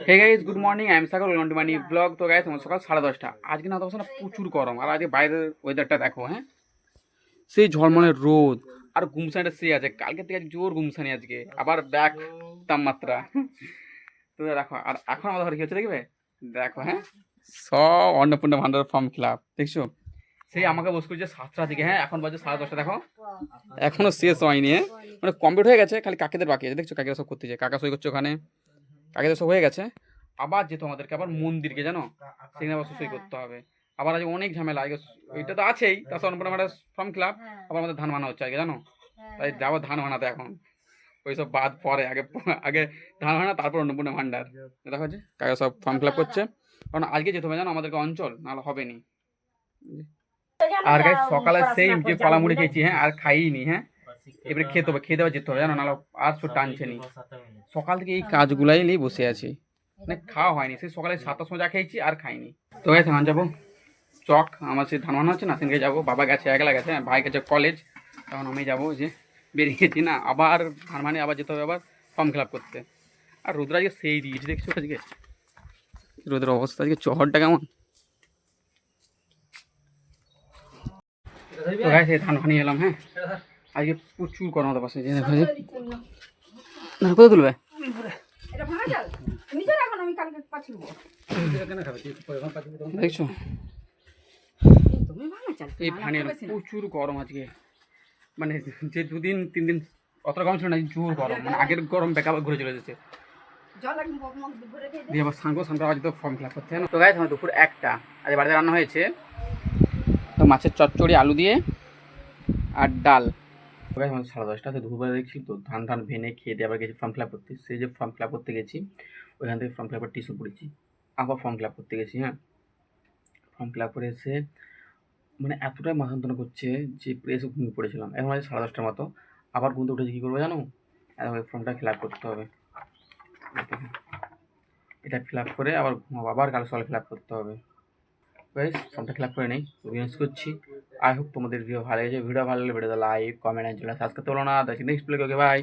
Hey guys, good morning. I am Sagar, welcome to my new blog. তো guys, আমার সকাল 10:30। আজকে না তো না প্রচুর গরম, আর আজকে বাইরের ওয়েদারটা দেখো। হ্যাঁ, সেই ঝলমলে রোদ আর গুমসানিটা সেই আছে। কালকে থেকে আজকে জোর গুমসানি, আজকে আবার ব্যাক তাপমাত্রা। তো দেখো, আর এখন আমাদের ঘরে কি হচ্ছে দেখবে, দেখো। হ্যাঁ, সব অন্নপূর্ণা ভান্ডার ফর্ম ফিল আপ দেখছো। সেই আমাকে বস করছে 7টা থেকে। হ্যাঁ, এখন বাজে 10:30। দেখো এখনো শেষ হয়নি। হ্যাঁ, মানে কমপ্লিট হয়ে গেছে, খালি কাকেদের বাকি আছে। দেখছো কাকেরা সব করতে যায়, কাকা সই করছে ওখানে, কাকেদের সব হয়ে গেছে। আবার যেত আমাদেরকে আবার মন্দিরকে, জানো, সেখানে আবার সই করতে হবে। আবার আজ অনেক ঝামেলা, আগে এটা তো আছেই, তার সাথে অন্নপূর্ণা ভান্ডার ফর্ম ফিল আপ। আবার আমাদের ধান বানা হচ্ছে আগে, জানো। তাই যাবো ধান বানাতে এখন। ওইসব বাদ পরে, আগে আগে ধান বানা, তারপর অন্নপূর্ণা ভান্ডার। দেখা হচ্ছে কাকা সব ফর্ম ফিল আপ করছে, কারণ আজকে যেতে হবে, জানো, আমাদেরকে অঞ্চল, নাহলে হবে নি। আর গাইস, সকালে সেই যে কলা মুড়ি খেয়েছি, হ্যাঁ, আর খাইনি। হ্যাঁ, এবারে খেতে হবে, খেতে হবে, যেতে হবে, জানো, নাহলে আর শো টানছে নি। সকাল থেকে এই কাজগুলাই নিয়ে বসে আছি, মানে খাওয়া হয়নি। সেই সকালে 7টার সময় যা খেয়েছি আর খাইনি। তো গাইস, এখন যাবো চক, আমার সেই ধান বানা হচ্ছে না, সেদিকে যাবো। বাবা গেছে, একলা গেছে, ভাই গেছে কলেজ, তখন আমি যাবো। যে বেরিয়েছি না, আবার ধান মানে আবার যেতে হবে, আবার ফর্ম ফিল আপ করতে। আর রোদ্র আজকে সেই দিয়েছি, দেখছো আজকে রোদের অবস্থা, আজকে চহরটা কেমন। তো গাইস, এই ধান ফানি এলাম। হ্যাঁ, আজকে প্রচুর গরম হতে পারছে। যে দেখো, যে ধান কোথায় তুলবে, দেখছো এই ফানি এলাম। প্রচুর গরম আজকে, মানে যে 2 দিন 3 দিন অতটা গরম ছিল না, জোর গরম, মানে আগের গরম ব্যাক আবার ঘুরে চলে এসেছে। দিয়ে আবার সাঙ্গো আজ তো ফর্ম ফিল আপ করতে। তো গাইস, আমার দুপুর 1টা, আজ বাড়িতে রান্না হয়েছে তো মাছের চচ্চড়ি আলু দিয়ে আর ডাল। তো গাইস, আমাদের 10:30 দুপুরবেলা দেখছি তো ধান ভেনে খেয়ে দিয়ে আবার গেছি ফর্ম ফিল আপ করতে। সেই যে ফর্ম ফিল আপ করতে গেছি, ওইখান থেকে ফর্ম ফিল আপের টিস্যু পড়েছি, আবার ফর্ম ফিল আপ করতে গেছি। হ্যাঁ, ফর্ম ফিল আপ করে এসে মানে এতটাই মাথা যন্ত্রণা করছে যে এসে ঘুমিয়ে পড়েছিলাম। এখন আছে 10:30 মতো, আবার ঘুমতে উঠেছি। কী করবো জানো, ফর্মটা ফিল আপ করতে হবে। এটা ফিল আপ করে আবার ঘুমাবো, আবার কাল সকালে ফিল আপ করতে হবে। গাইস, ফর্মটা ফিল আপ করে নেই, ইউজ করছি। আই হোপ তোমাদের ভিডিও ভালো লেগেছে। ভিডিও ভালো লাগলে ভিডিওতে লাইক, কমেন্ট, আর সাবস্ক্রাইব করতে বলো না। নেক্সট ব্লগে, ওকে বাই।